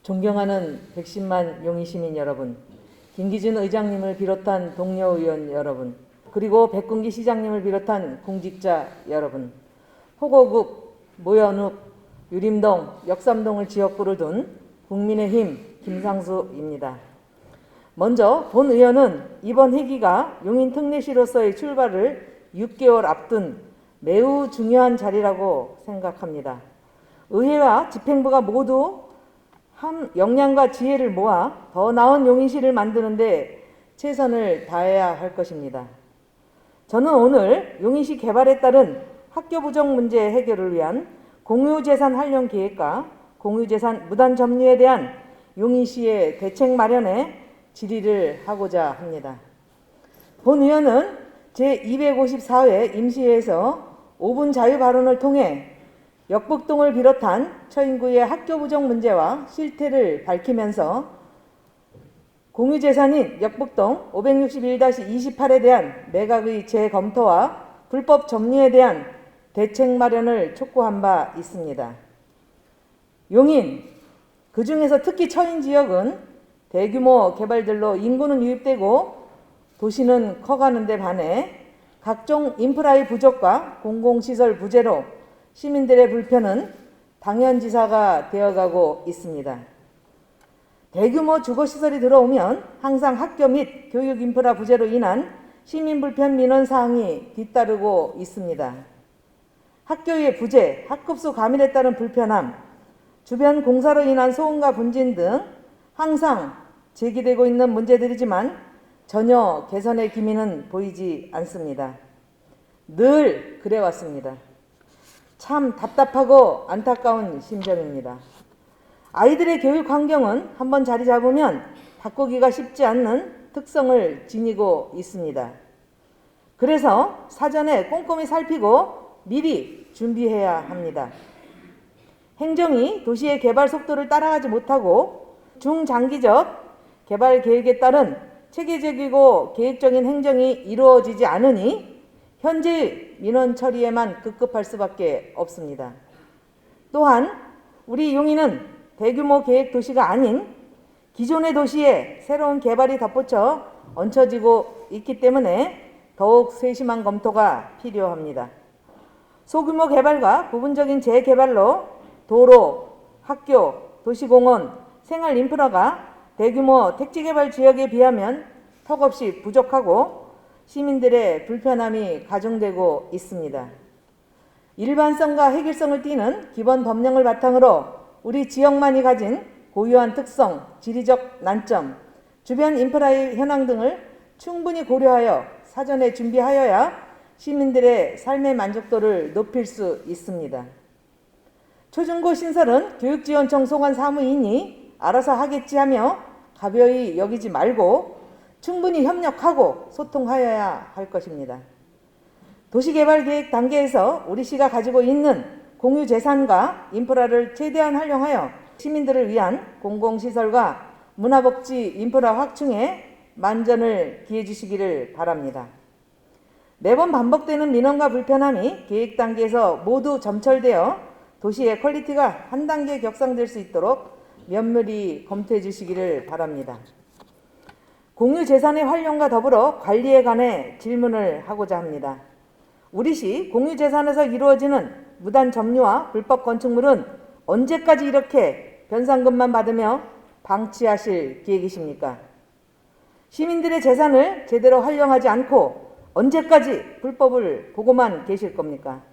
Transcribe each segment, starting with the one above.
존경하는 110만 용인 시민 여러분, 김기준 의장님을 비롯한 동료 의원 여러분, 그리고 백군기 시장님을 비롯한 공직자 여러분, 호거국, 모현욱, 유림동, 역삼동을 지역구로 둔 국민의힘 김상수입니다. 먼저 본 의원은 이번 회기가 용인 특례시로서의 출발을 6개월 앞둔 매우 중요한 자리라고 생각합니다. 의회와 집행부가 모두 한 역량과 지혜를 모아 더 나은 용인시를 만드는데 최선을 다해야 할 것입니다. 저는 오늘 용인시 개발에 따른 학교 부정 문제 해결을 위한 공유재산 활용 계획과 공유재산 무단 점유에 대한 용인시의 대책 마련에 질의를 하고자 합니다. 본 의원은 제254회 임시회에서 5분 자유 발언을 통해 역북동을 비롯한 처인구의 학교 부정 문제와 실태를 밝히면서 공유재산인 역북동 561-28에 대한 내각의 재검토와 불법 점유에 대한 대책 마련을 촉구한 바 있습니다. 용인, 그 중에서 특히 처인 지역은 대규모 개발들로 인구는 유입되고 도시는 커가는 데 반해 각종 인프라의 부족과 공공시설 부재로 시민들의 불편은 당연지사가 되어가고 있습니다. 대규모 주거시설이 들어오면 항상 학교 및 교육 인프라 부재로 인한 시민 불편 민원 사항이 뒤따르고 있습니다. 학교의 부재, 학급수 과밀에 따른 불편함, 주변 공사로 인한 소음과 분진 등 항상 제기되고 있는 문제들이지만 전혀 개선의 기미는 보이지 않습니다. 늘 그래왔습니다. 참 답답하고 안타까운 심정입니다. 아이들의 교육 환경은 한번 자리 잡으면 바꾸기가 쉽지 않는 특성을 지니고 있습니다. 그래서 사전에 꼼꼼히 살피고 미리 준비해야 합니다. 행정이 도시의 개발 속도를 따라가지 못하고 중장기적 개발 계획에 따른 체계적이고 계획적인 행정이 이루어지지 않으니 현재의 민원 처리에만 급급할 수밖에 없습니다. 또한 우리 용인은 대규모 계획 도시가 아닌 기존의 도시에 새로운 개발이 덧붙여 얹혀지고 있기 때문에 더욱 세심한 검토가 필요합니다. 소규모 개발과 부분적인 재개발로 도로, 학교, 도시공원, 생활 인프라가 대규모 택지개발 지역에 비하면 턱없이 부족하고 시민들의 불편함이 가중되고 있습니다. 일반성과 획일성을 띠는 기본 법령을 바탕으로 우리 지역만이 가진 고유한 특성, 지리적 난점, 주변 인프라의 현황 등을 충분히 고려하여 사전에 준비하여야 시민들의 삶의 만족도를 높일 수 있습니다. 초중고 신설은 교육지원청 소관 사무인이 알아서 하겠지 하며 가벼이 여기지 말고 충분히 협력하고 소통하여야 할 것입니다. 도시개발계획 단계에서 우리 시가 가지고 있는 공유재산과 인프라를 최대한 활용하여 시민들을 위한 공공시설과 문화복지 인프라 확충에 만전을 기해 주시기를 바랍니다. 매번 반복되는 민원과 불편함이 계획 단계에서 모두 점철되어 도시의 퀄리티가 한 단계 격상될 수 있도록 면밀히 검토해 주시기를 바랍니다. 공유재산의 활용과 더불어 관리에 관해 질문을 하고자 합니다. 우리 시 공유재산에서 이루어지는 무단 점유와 불법 건축물은 언제까지 이렇게 변상금만 받으며 방치하실 계획이십니까? 시민들의 재산을 제대로 활용하지 않고 언제까지 불법을 보고만 계실 겁니까?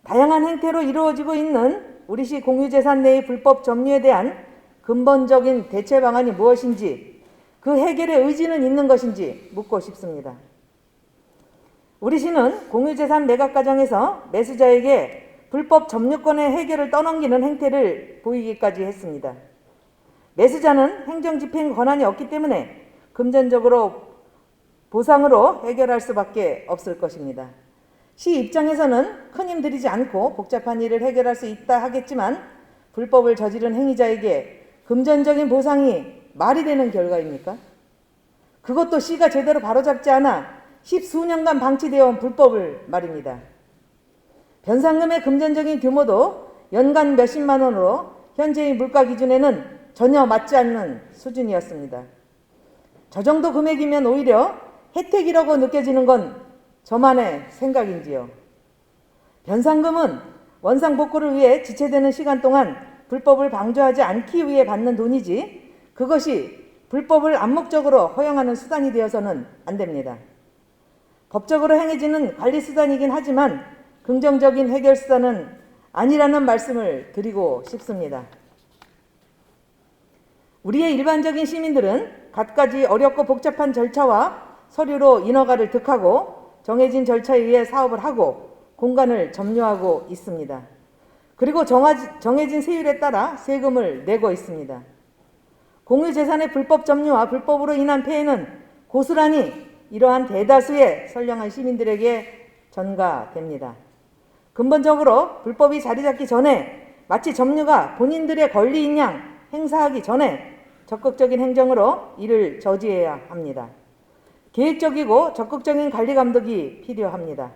다양한 행태로 이루어지고 있는 우리 시 공유재산 내의 불법 점유에 대한 근본적인 대체 방안이 무엇인지, 그 해결의 의지는 있는 것인지 묻고 싶습니다. 우리 시는 공유재산 매각 과정에서 매수자에게 불법 점유권의 해결을 떠넘기는 행태를 보이기까지 했습니다. 매수자는 행정집행 권한이 없기 때문에 금전적으로 보상으로 해결할 수밖에 없을 것입니다. 시 입장에서는 큰 힘 들이지 않고 복잡한 일을 해결할 수 있다 하겠지만 불법을 저지른 행위자에게 금전적인 보상이 말이 되는 결과입니까? 그것도 시가 제대로 바로잡지 않아 십수년간 방치되어 온 불법을 말입니다. 변상금의 금전적인 규모도 연간 몇십만 원으로 현재의 물가 기준에는 전혀 맞지 않는 수준이었습니다. 저 정도 금액이면 오히려 혜택이라고 느껴지는 건 저만의 생각인지요. 변상금은 원상 복구를 위해 지체되는 시간 동안 불법을 방조하지 않기 위해 받는 돈이지 그것이 불법을 암묵적으로 허용하는 수단이 되어서는 안 됩니다. 법적으로 행해지는 관리수단이긴 하지만 긍정적인 해결수단은 아니라는 말씀을 드리고 싶습니다. 우리의 일반적인 시민들은 갖가지 어렵고 복잡한 절차와 서류로 인허가를 득하고 정해진 절차에 의해 사업을 하고 공간을 점유하고 있습니다. 그리고 정해진 세율에 따라 세금을 내고 있습니다. 공유재산의 불법 점유와 불법으로 인한 폐해는 고스란히 이러한 대다수의 선량한 시민들에게 전가됩니다. 근본적으로 불법이 자리 잡기 전에 마치 점유가 본인들의 권리인 양 행사하기 전에 적극적인 행정으로 이를 저지해야 합니다. 계획적이고 적극적인 관리 감독이 필요합니다.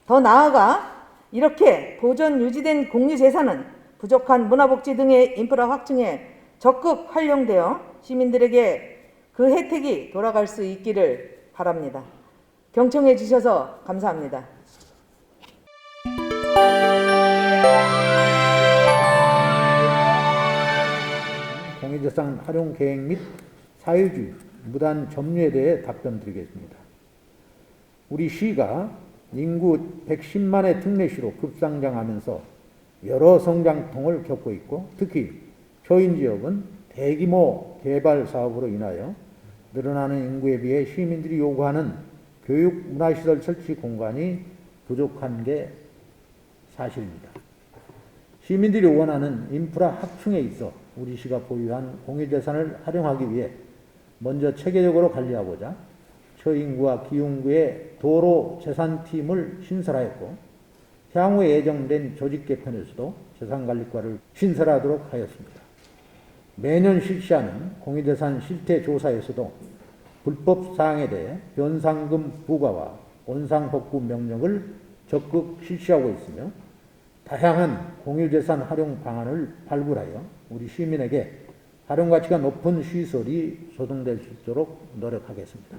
더 나아가 이렇게 보존 유지된 공유재산은 부족한 문화복지 등의 인프라 확충에 적극 활용되어 시민들에게 그 혜택이 돌아갈 수 있기를 바랍니다. 경청해 주셔서 감사합니다. 공유재산 활용 계획 및 사유지 무단 점유에 대해 답변드리겠습니다. 우리 시가 인구 110만의 특례시로 급성장하면서 여러 성장통을 겪고 있고 특히 초인 지역은 대규모 개발 사업으로 인하여 늘어나는 인구에 비해 시민들이 요구하는 교육 문화시설 설치 공간이 부족한 게 사실입니다. 시민들이 원하는 인프라 확충에 있어 우리 시가 보유한 공유재산을 활용하기 위해 먼저 체계적으로 관리하고자 처인구와 기흥구의 도로재산팀을 신설하였고 향후에 예정된 조직 개편에서도 재산관리과를 신설하도록 하였습니다. 매년 실시하는 공유재산 실태조사에서도 불법 사항에 대해 변상금 부과와 원상복구 명령을 적극 실시하고 있으며 다양한 공유재산 활용 방안을 발굴하여 우리 시민에게 활용가치가 높은 시설이 조성될 수 있도록 노력하겠습니다.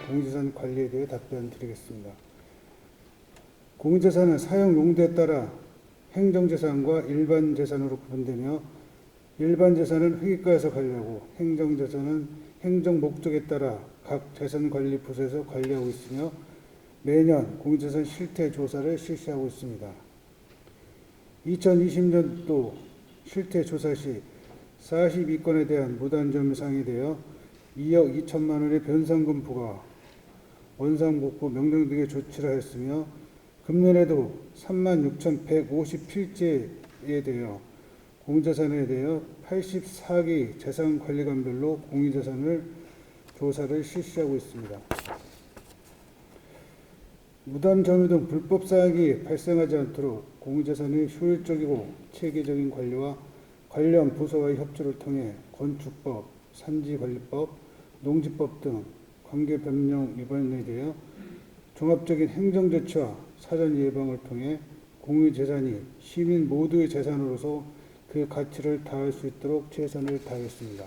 공유재산 관리에 대해 답변드리겠습니다. 공유재산은 사용 용도에 따라 행정재산과 일반재산으로 구분되며 일반재산은 회계과에서 관리하고 행정재산은 행정목적에 따라 각 재산관리부서에서 관리하고 있으며 매년 공유재산 실태조사를 실시하고 있습니다. 2020년도 실태조사 시 42건에 대한 무단점유 사항에 대해 2억 2천만 원의 변상금 부과, 원상복구 명령 등의 조치를 하였으며 금년에도 36,157제에 대하여 공유재산에 대하여 84개 재산관리관별로 공유재산을 조사를 실시하고 있습니다. 무단점유 등 불법 사항이 발생하지 않도록 공유재산의 효율적이고 체계적인 관리와 관련 부서와의 협조를 통해 건축법, 산지관리법, 농지법 등 관계변경 위반에 대하여 종합적인 행정조치와 사전 예방을 통해 공유재산이 시민 모두의 재산으로서 그 가치를 다할 수 있도록 최선을 다하겠습니다.